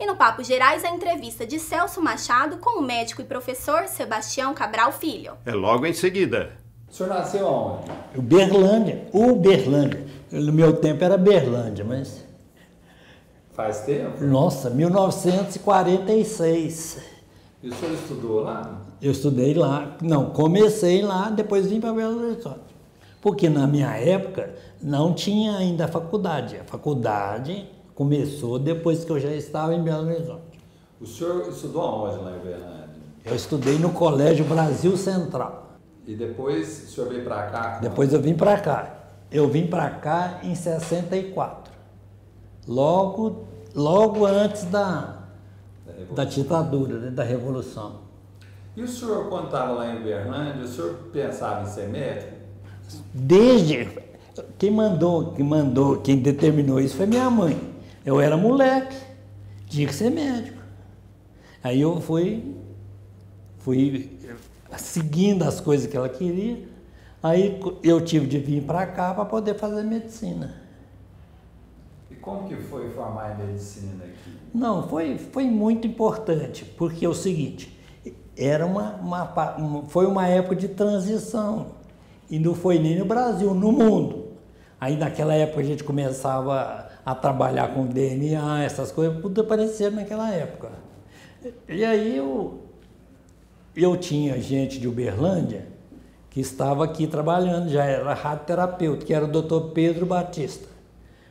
E no Papo Gerais, a entrevista de Celso Machado com o médico e professor Sebastião Cabral Filho. É logo em seguida. O senhor nasceu onde? Uberlândia. No meu tempo era Berlândia, mas... Faz tempo? Nossa, 1946. E o senhor estudou lá? Eu estudei lá. Não, comecei lá, depois vim para Belo Horizonte. Porque na minha época não tinha ainda a faculdade. A faculdade começou depois que eu já estava em Belo Horizonte. O senhor estudou aonde lá em Uberlândia? Eu estudei no Colégio Brasil Central. E depois o senhor veio para cá? Depois eu vim para cá. Eu vim para cá em 64. Logo antes da ditadura, né, da Revolução. E o senhor, quando estava lá em Uberlândia, o senhor pensava em ser médico? Desde... Quem determinou isso foi minha mãe. Eu era moleque, tinha que ser médico. Aí eu fui seguindo as coisas que ela queria. Aí eu tive de vir para cá para poder fazer medicina. E como que foi formar em medicina aqui? Não, foi muito importante, porque é o seguinte, foi uma época de transição, e não foi nem no Brasil, no mundo. Aí naquela época a gente começava a trabalhar com DNA, essas coisas, tudo apareceram naquela época. E aí eu tinha gente de Uberlândia que estava aqui trabalhando, já era radioterapeuta, que era o Dr. Pedro Batista.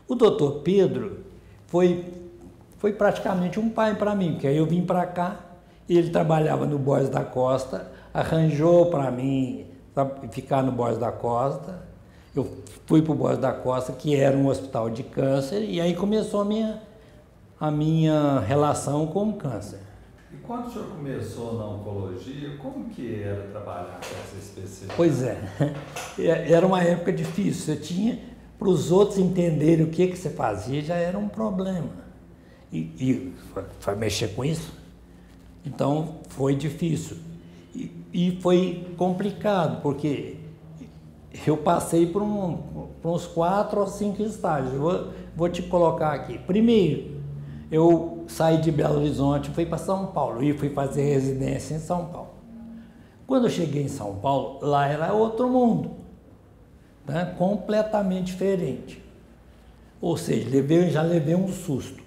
O Dr. Pedro foi praticamente um pai para mim, porque aí eu vim para cá, e ele trabalhava no Borges da Costa, arranjou para mim ficar no Borges da Costa. Eu fui para o Borges da Costa, que era um hospital de câncer, e aí começou a minha relação com o câncer. E quando o senhor começou na oncologia, como que era trabalhar com essa especialidade? Pois é, era uma época difícil. Você tinha, para os outros entenderem o que você fazia, já era um problema. E foi mexer com isso? Então foi difícil. E foi complicado, porque eu passei por uns 4 ou 5 estágios. Vou te colocar aqui. Primeiro, eu saí de Belo Horizonte, fui para São Paulo e fui fazer residência em São Paulo. Quando eu cheguei em São Paulo, lá era outro mundo, né? Completamente diferente. Ou seja, já levei um susto.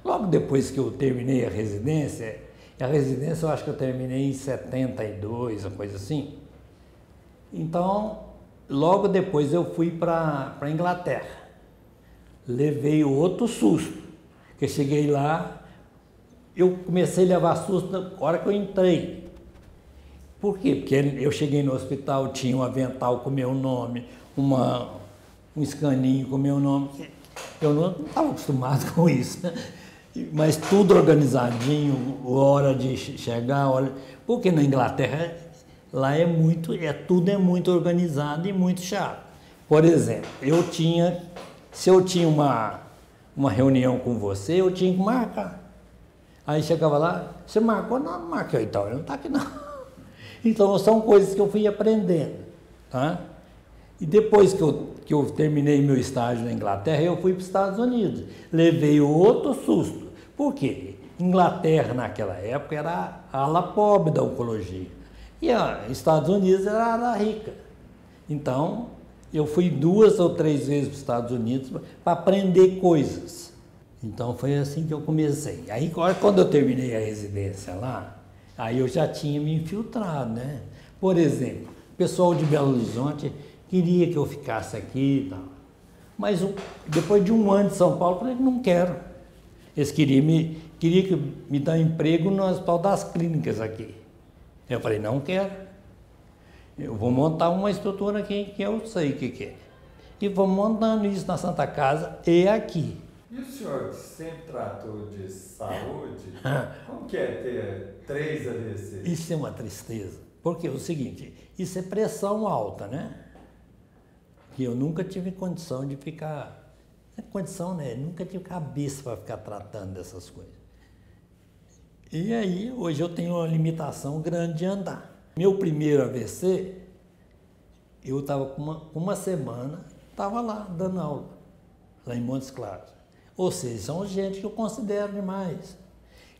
Logo depois que eu terminei a residência eu acho que eu terminei em 72, uma coisa assim. Então, logo depois eu fui para a Inglaterra. Levei outro susto. Eu cheguei lá, eu comecei a levar susto na hora que eu entrei. Por quê? Porque eu cheguei no hospital, tinha um avental com meu nome, um escaninho com meu nome. Eu não estava acostumado com isso, né? Mas tudo organizadinho, hora de chegar, porque na Inglaterra lá tudo é muito organizado e muito chato. Por exemplo, se eu tinha uma reunião com você, eu tinha que marcar. Aí chegava lá, você marcou? Não marquei, então, ele não está aqui não. Então são coisas que eu fui aprendendo, tá? E depois que eu terminei meu estágio na Inglaterra, eu fui para os Estados Unidos. Levei outro susto. Por quê? Inglaterra naquela época era a ala pobre da oncologia. E Estados Unidos era a ala rica. Então, eu fui 2 ou 3 vezes para os Estados Unidos para aprender coisas. Então foi assim que eu comecei. Aí quando eu terminei a residência lá, aí eu já tinha me infiltrado, né? Por exemplo, o pessoal de Belo Horizonte queria que eu ficasse aqui e tal. Mas depois de 1 ano de São Paulo, eu falei, não quero. Eles queriam que me dar emprego no Hospital das Clínicas aqui. Eu falei, não quero. Eu vou montar uma estrutura aqui que eu sei o que é. E vou montando isso na Santa Casa e aqui. E o senhor que sempre tratou de saúde, como que é ter 3 AVC? Isso é uma tristeza. Porque é o seguinte, isso é pressão alta, né? Que eu nunca tive condição de ficar... Não é condição, né? Nunca tive cabeça para ficar tratando dessas coisas. E aí, hoje eu tenho uma limitação grande de andar. Meu primeiro AVC, eu estava com uma semana, estava lá dando aula, lá em Montes Claros. Ou seja, são gente que eu considero demais.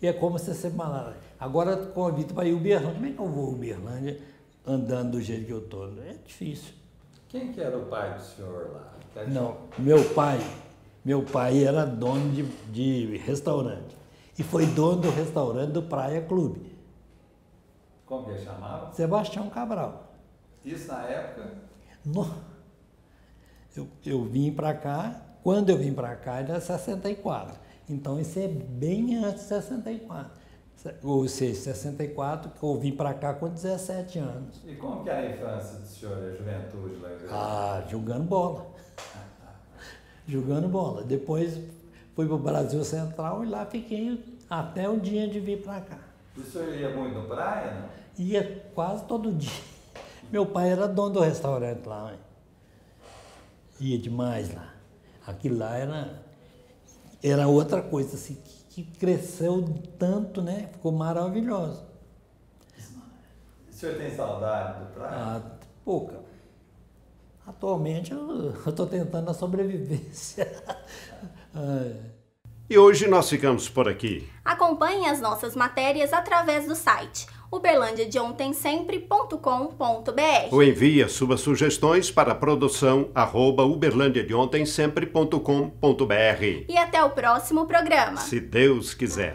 E é como se você falar, agora convido para ir Uberlândia. Como é que eu vou Uberlândia andando do jeito que eu estou? É difícil. Quem que era o pai do senhor lá? Não, meu pai era dono de restaurante. E foi dono do restaurante do Praia Clube. Como que ele chamava? Sebastião Cabral. Isso na época? Eu vim para cá, quando eu vim para cá era 64. Então isso é bem antes de 64. Ou seja, 64, que eu vim para cá com 17 anos. E como que era a infância do senhor, a juventude lá em Uberlândia? Jogando bola. Jogando bola. Depois fui para o Brasil Central e lá fiquei até o dia de vir para cá. E o senhor ia muito no praia, não? Ia quase todo dia. Meu pai era dono do restaurante lá. Hein? Ia demais lá. Aquilo lá era outra coisa assim, que cresceu tanto, né? Ficou maravilhoso. O senhor tem saudade do praia? Pouca. Atualmente eu estou tentando a sobrevivência. E hoje nós ficamos por aqui. Acompanhe as nossas matérias através do site uberlandiadeontensempre.com.br Ou envie suas sugestões para produção@uberlandiadeontensempre.com.br. E até o próximo programa. Se Deus quiser.